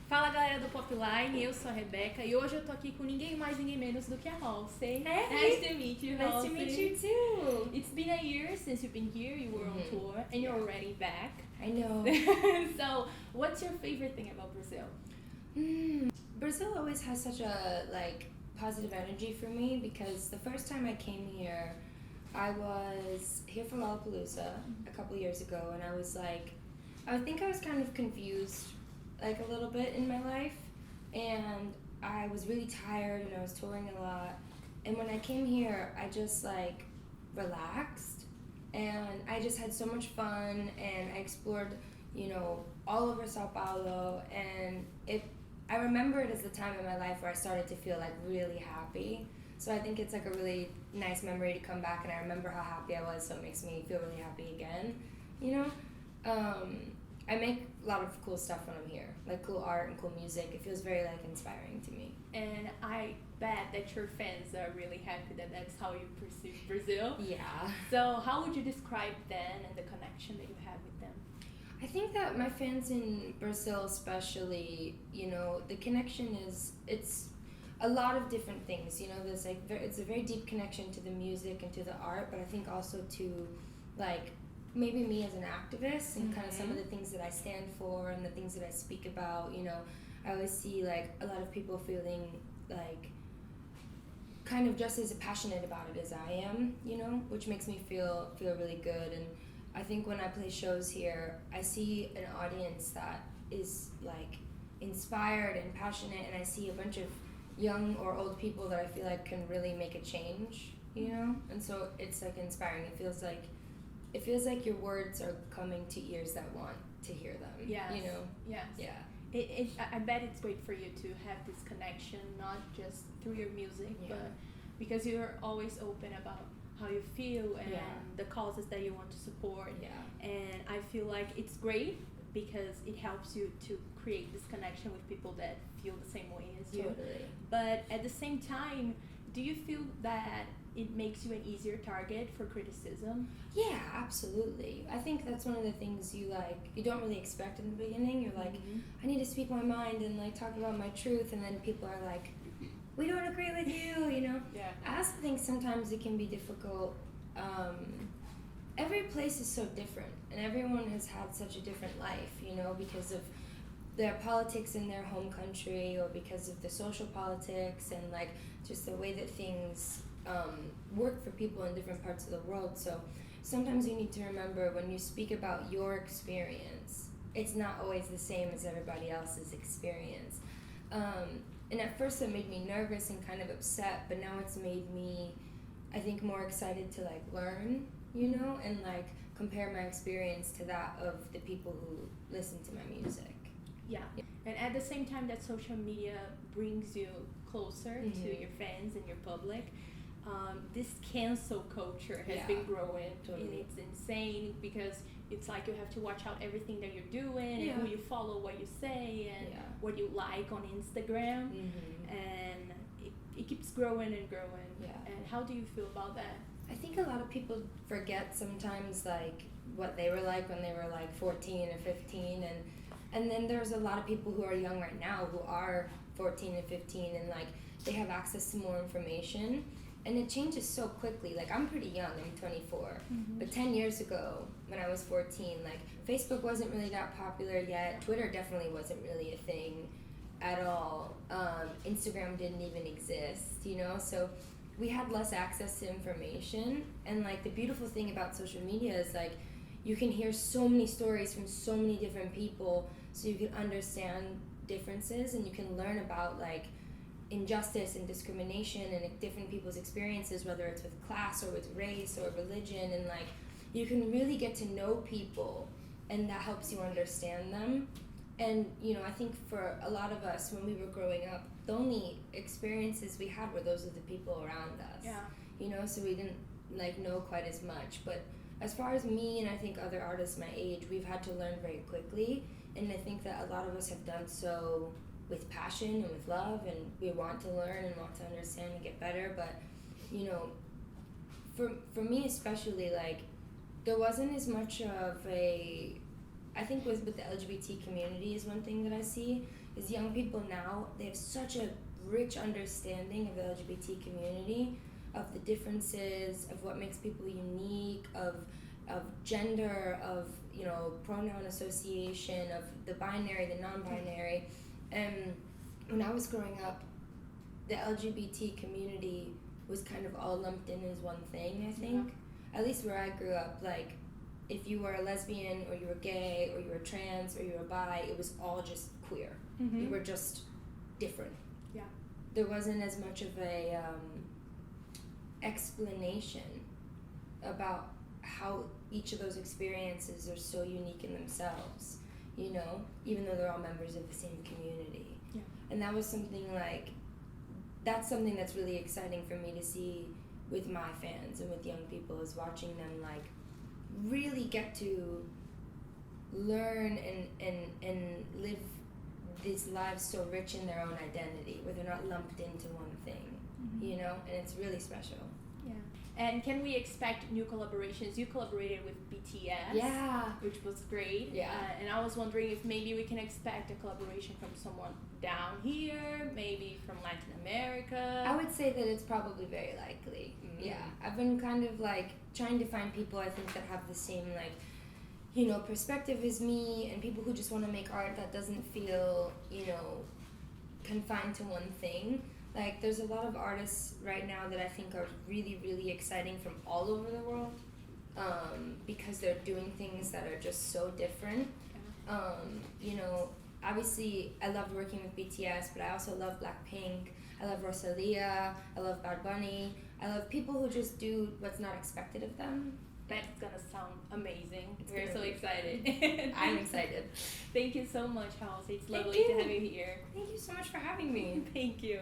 Fala galera do POPline, eu sou a Rebeca e hoje eu tô aqui com ninguém mais, ninguém menos do que a Halsey. Hey! Nice to meet you, Nice Halsey. to meet you too! It's been a year since you've been here, you were on tour and you're already back. I know. So, what's your favorite thing about Brazil? Brazil always has such a positive energy for me because the first time I came here, I was here for Lollapalooza a couple years ago, and I think I was kind of confused a little bit in my life, and I was really tired and I was touring a lot, and when I came here I just relaxed and I just had so much fun, and I explored all over Sao Paulo, and I remember it as the time in my life where I started to feel really happy. So I think it's a really nice memory to come back, and I remember how happy I was, so it makes me feel really happy again, I make a lot of cool stuff when I'm here, cool art and cool music. It feels very inspiring to me. And I bet that your fans are really happy that that's how you perceive Brazil. Yeah. So how would you describe them and the connection that you have with them? I think that my fans in Brazil especially, the connection it's a lot of different things. There's it's a very deep connection to the music and to the art, but I think also to maybe me as an activist and kind of some of the things that I stand for and the things that I speak about. I always see a lot of people feeling kind of just as passionate about it as I am, which makes me feel really good. And I think when I play shows here, I see an audience that is inspired and passionate, and I see a bunch of young or old people that I feel can really make a change, and so it's inspiring. It feels like your words are coming to ears that want to hear them. Yes. Yes. Yeah. I bet it's great for you to have this connection, not just through your music, but because you're always open about how you feel and the causes that you want to support. Yeah. And I feel like it's great because it helps you to create this connection with people that feel the same way as you. Totally. But at the same time, do you feel that it makes you an easier target for criticism? Yeah, absolutely. I think that's one of the things you don't really expect in the beginning. You're I need to speak my mind and talk about my truth, and then people are we don't agree with you, Yeah. I also think sometimes it can be difficult. Every place is so different, and everyone has had such a different life, because of their politics in their home country, or because of the social politics and just the way that things work for people in different parts of the world. So sometimes you need to remember, when you speak about your experience, it's not always the same as everybody else's experience. And at first it made me nervous and kind of upset, but now it's made me, I think, more excited to learn, and compare my experience to that of the people who listen to my music. Yeah. And at the same time that social media brings you closer to your fans and your public, this cancel culture has been growing. Totally. And it's insane because it's you have to watch out everything that you're doing and who you follow, what you say, and what you like on Instagram. And it keeps growing and growing. Yeah. And how do you feel about that? I think a lot of people forget sometimes what they were when they were 14 or 15, and then there's a lot of people who are young right now who are 14 and 15, and they have access to more information, and it changes so quickly. I'm pretty young, I'm 24, but 10 years ago when I was 14, Facebook wasn't really that popular yet. Twitter definitely wasn't really a thing at all. Instagram didn't even exist, so we had less access to information. And the beautiful thing about social media is you can hear so many stories from so many different people, so you can understand differences, and you can learn about injustice and discrimination and different people's experiences, whether it's with class or with race or religion, and you can really get to know people, and that helps you understand them. And I think for a lot of us, when we were growing up, the only experiences we had were those of the people around us. Yeah. So we didn't know quite as much. But as far as me and I think other artists my age, we've had to learn very quickly, and I think that a lot of us have done so with passion and with love, and we want to learn and want to understand and get better. But for me especially, there wasn't as much of a, I think with the LGBT community is one thing that I see, is young people now, they have such a rich understanding of the LGBT community, of the differences, of what makes people unique, of gender, of, you know, pronoun association, of the binary, the non-binary. And when I was growing up, the LGBT community was kind of all lumped in as one thing, I think. At least where I grew up, like, if you were a lesbian, or you were gay, or you were trans, or you were bi, it was all just queer. You were just different. Yeah. There wasn't as much of a explanation about how each of those experiences are so unique in themselves, you know, even though they're all members of the same community. Yeah. And that was something like, that's something that's really exciting for me to see with my fans and with young people, is watching them like really get to learn and live these lives so rich in their own identity, where they're not lumped into one thing, you know, and it's really special. Yeah. And can we expect new collaborations? You collaborated with BTS, yeah, which was great. Yeah. And I was wondering if maybe we can expect a collaboration from someone down here, maybe from Latin America. I would say that it's probably very likely. Yeah, I've been kind of like trying to find people, I think, that have the same, like, you know, perspective as me, and people who just want to make art that doesn't feel, you know, confined to one thing. Like, there's a lot of artists right now that I think are really, really exciting from all over the world, because they're doing things that are just so different. You know, obviously I loved working with BTS, but I also love Blackpink, I love Rosalia, I love Bad Bunny, I love people who just do what's not expected of them. That's gonna sound amazing. We're so be excited. I'm excited. Thank you so much, Halsey. It's lovely to have you here. Thank you so much for having me. Thank you.